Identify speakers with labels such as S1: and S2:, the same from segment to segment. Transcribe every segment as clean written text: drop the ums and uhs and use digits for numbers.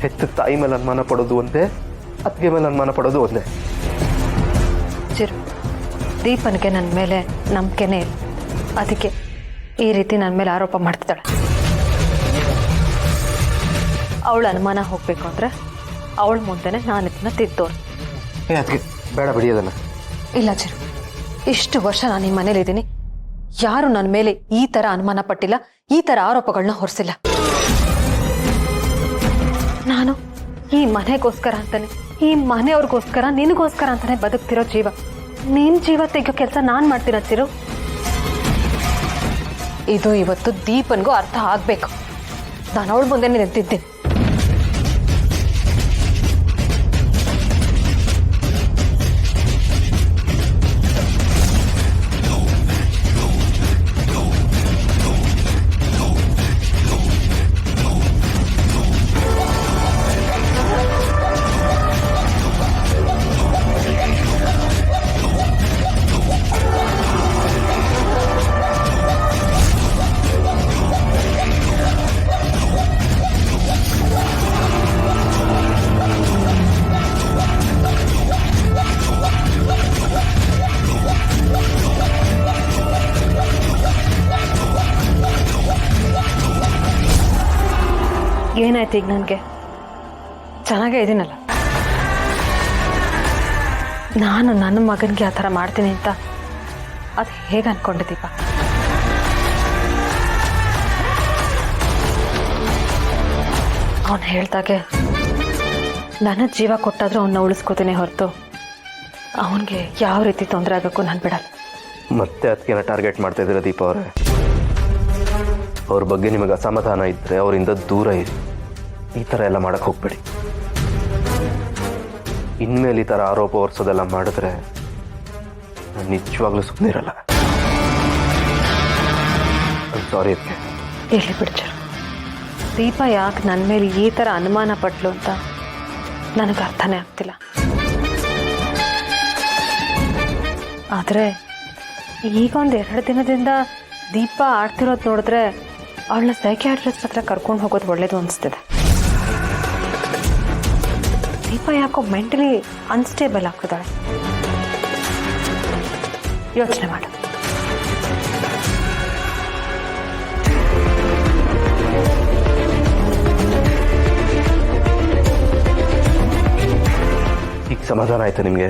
S1: ಹೆತ್ತ ತಾಯಿ ಮೇಲೆ ಅನುಮಾನ ಪಡೋದು ಒಂದೇ, ಅತ್ತಿಗೆ ಮೇಲೆ ಅನುಮಾನ ಪಡೋದು ಒಂದೇ.
S2: ಚಿರು, ದೀಪನ್ಗೆ ನನ್ನ ಮೇಲೆ ನಂಬಿಕೆನೇ ಇಲ್ಲ, ಅದಕ್ಕೆ ಈ ರೀತಿ ನನ್ನ ಮೇಲೆ ಆರೋಪ ಮಾಡ್ತಿದ್ದಾಳೆ. ಅವಳ ಅನುಮಾನ ಹೋಗ್ಬೇಕು ಅಂದ್ರೆ ಅವಳ ಮುಂದೆನೆ ನಾನು ಇದನ್ನ ತಿದ್ದೋರು.
S1: ಅದಕ್ಕೆ ಬೇಡ ಬಿಡಿ ಅದನ್ನ.
S2: ಇಲ್ಲ ಚಿರು, ಇಷ್ಟು ವರ್ಷ ನಾನು ಈ ಮನೇಲಿದ್ದೀನಿ, ಯಾರು ನನ್ನ ಮೇಲೆ ಈ ತರ ಅನುಮಾನ ಪಟ್ಟಿಲ್ಲ, ಈ ತರ ಆರೋಪಗಳನ್ನ ಹೊರಿಸಿಲ್ಲ. ನಾನು ಈ ಮನೆಗೋಸ್ಕರ ಅಂತಾನೆ, ಈ ಮನೆಯವ್ರಿಗೋಸ್ಕರ, ನಿನಗೋಸ್ಕರ ಅಂತಾನೆ ಬದುಕ್ತಿರೋ ಜೀವ. ನಿನ್ ಜೀವ ತೆಗೆಯೋ ಕೆಲಸ ನಾನ್ ಮಾಡ್ತೀನ ಚಿರು. ಇದು ಇವತ್ತು ದೀಪನ್ಗೂ ಅರ್ಥ ಆಗ್ಬೇಕು. ನಾನು ಅವಳ ಮುಂದೆ ನಿಂತಿದ್ದೀನಿ. ಏನಾಯ್ತು ಈಗ? ನನಗೆ ಚೆನ್ನಾಗೇ ಇದ್ದೀನಲ್ಲ. ನಾನು ನನ್ನ ಮಗನಿಗೆ ಆ ಥರ ಮಾಡ್ತೀನಿ ಅಂತ ಅದು ಹೇಗೆ ಅನ್ಕೊಂಡೆ ದೀಪ? ಅವನು ಹೇಳ್ದಾಗೆ ನನ್ನ ಜೀವ ಕೊಟ್ಟಾದ್ರೂ ಅವನ್ನ ಉಳಿಸ್ಕೋತೀನಿ ಹೊರತು ಅವನಿಗೆ ಯಾವ ರೀತಿ ತೊಂದರೆ ಆಗೋಕ್ಕೂ ನಾನು ಬಿಡಲ್ಲ.
S1: ಮತ್ತೆ ಅದಕ್ಕೆ ಟಾರ್ಗೆಟ್ ಮಾಡ್ತಾ ಇದ್ದೀರಾ ದೀಪ ಅವರೇ? ಅವ್ರ ಬಗ್ಗೆ ನಿಮಗೆ ಅಸಮಾಧಾನ ಇದ್ದರೆ ಅವರಿಂದ ದೂರ ಇರಿ. ಈ ಥರ ಎಲ್ಲ ಮಾಡಕ್ಕೆ ಹೋಗ್ಬೇಡಿ. ಇನ್ಮೇಲೆ ಈ ಥರ ಆರೋಪ ಹೊರಿಸೋದೆಲ್ಲ ಮಾಡಿದ್ರೆ ನಾನು ನಿಜವಾಗ್ಲೂ ಸುಮ್ಮನೆ ಇರಲ್ಲ. ಸಾರಿ ಅದಕ್ಕೆ.
S2: ಇರಲಿ ಬಿಡ್ಚರು. ದೀಪ ಯಾಕೆ ನನ್ನ ಮೇಲೆ ಈ ಥರ ಅನುಮಾನ ಪಟ್ಲು ಅಂತ ನನಗೆ ಅರ್ಥನೇ ಆಗ್ತಿಲ್ಲ. ಆದರೆ ಈಗ ಒಂದು 2 ದಿನದಿಂದ ದೀಪ ಆಡ್ತಿರೋದು ನೋಡಿದ್ರೆ ಅವಳನ್ನ ಸೈಕಿಯಾಟ್ರಿಸ್ಟ್ ಹತ್ರ ಕರ್ಕೊಂಡು ಹೋಗೋದು ಒಳ್ಳೇದು ಅನಿಸ್ತಿದೆ. ದೀಪ ಯಾಕೋ ಮೆಂಟಲಿ ಅನ್ಸ್ಟೇಬಲ್ ಆಗ್ತಿದ್ದಾಳೆ. ಯೋಚನೆ ಮಾಡು.
S1: ಈಗ ಸಮಾಧಾನ ಆಯ್ತಾ ನಿಮಗೆ?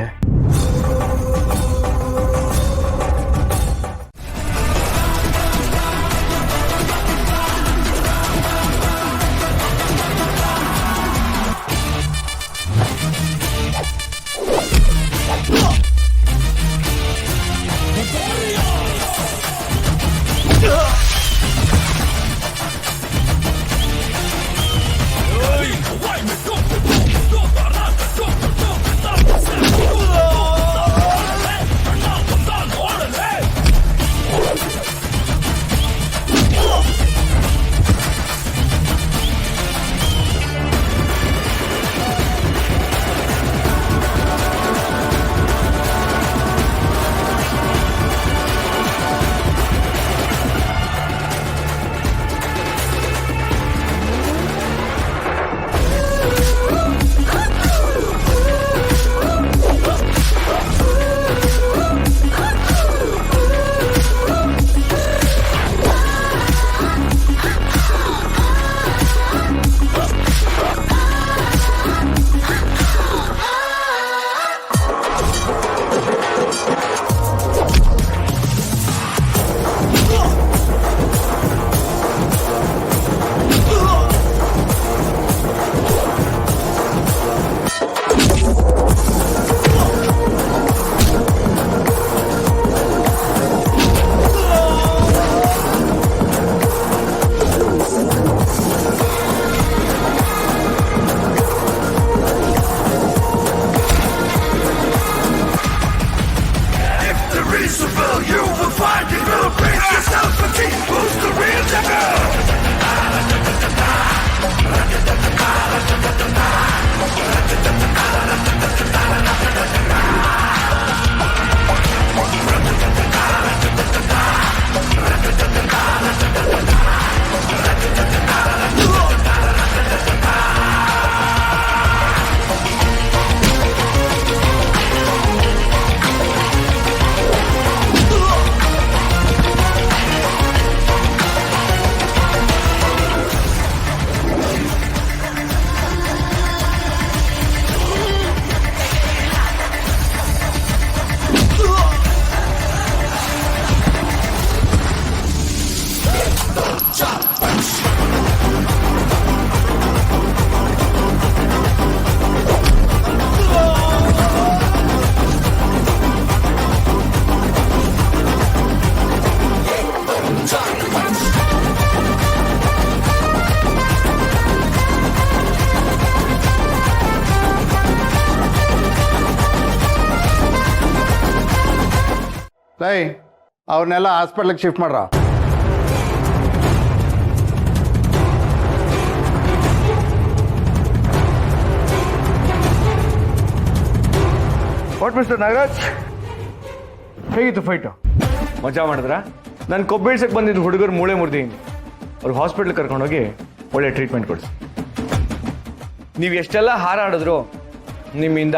S3: ಏಯ್ ಅವ್ರನ್ನೆಲ್ಲ ಹಾಸ್ಪಿಟ್ಲಿಗೆ ಶಿಫ್ಟ್ ಮಾಡ್ರ.
S4: ವಾಟ್ ಮಿಸ್ಟರ್ ನಾಗರಾಜ್, ಹೇಗಿತ್ತು ಫೈಟು? ಮಜಾ ಮಾಡಿದ್ರ? ನಾನು ಕೊಬ್ಬಿಡ್ಸಕ್ಕೆ ಬಂದಿದ್ದು ಹುಡುಗರು ಮೂಳೆ ಮುರಿದಿದ್ದೀನಿ. ಅವ್ರಿಗೆ ಹಾಸ್ಪಿಟ್ಲ್ ಕರ್ಕೊಂಡೋಗಿ ಒಳ್ಳೆ ಟ್ರೀಟ್ಮೆಂಟ್ ಕೊಡಿಸಿ. ನೀವು ಎಷ್ಟೆಲ್ಲ ಹಾರಾಡಿದ್ರು ನಿಮ್ಮಿಂದ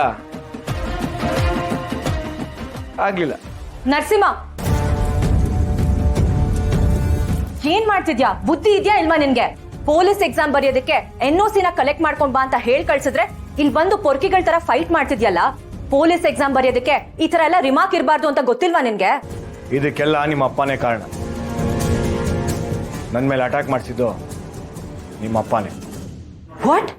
S4: ಆಗ್ಲಿಲ್ಲ.
S2: ನರಸಿಂಹ, ಏನ್ ಮಾಡ್ತಿದ್ಯಾ? ಬುದ್ಧಿ ಇದ್ಯಾ ಇಲ್ವಾ ನಿನ್ಗೆ? ಪೊಲೀಸ್ ಎಕ್ಸಾಮ್ ಬರೆಯೋದಕ್ಕೆ NOC ನ ಕಲೆಕ್ಟ್ ಮಾಡ್ಕೊಂಡ್ ಬಾ ಅಂತ ಹೇಳಿ ಕಳ್ಸಿದ್ರೆ ಇಲ್ಲಿ ಬಂದು ಪೊರ್ಕಿಗಳ ತರ ಫೈಟ್ ಮಾಡ್ತಿದ್ಯಲ್ಲ. ಪೊಲೀಸ್ ಎಕ್ಸಾಮ್ ಬರೆಯೋದಕ್ಕೆ ಈ ತರ ಎಲ್ಲ ರಿಮಾರ್ಕ್ ಇರಬಾರ್ದು ಅಂತ ಗೊತ್ತಿಲ್ವಾ ನಿನ್ಗೆ?
S4: ಇದಕ್ಕೆಲ್ಲ ನಿಮ್ಮ ಅಪ್ಪನೇ ಕಾರಣ. ನನ್ನ ಮೇಲೆ ಅಟ್ಯಾಕ್ ಮಾಡಿಸಿದ್ದು ನಿಮ್ಮ ಅಪ್ಪನೇ.
S2: ವಾಟ್?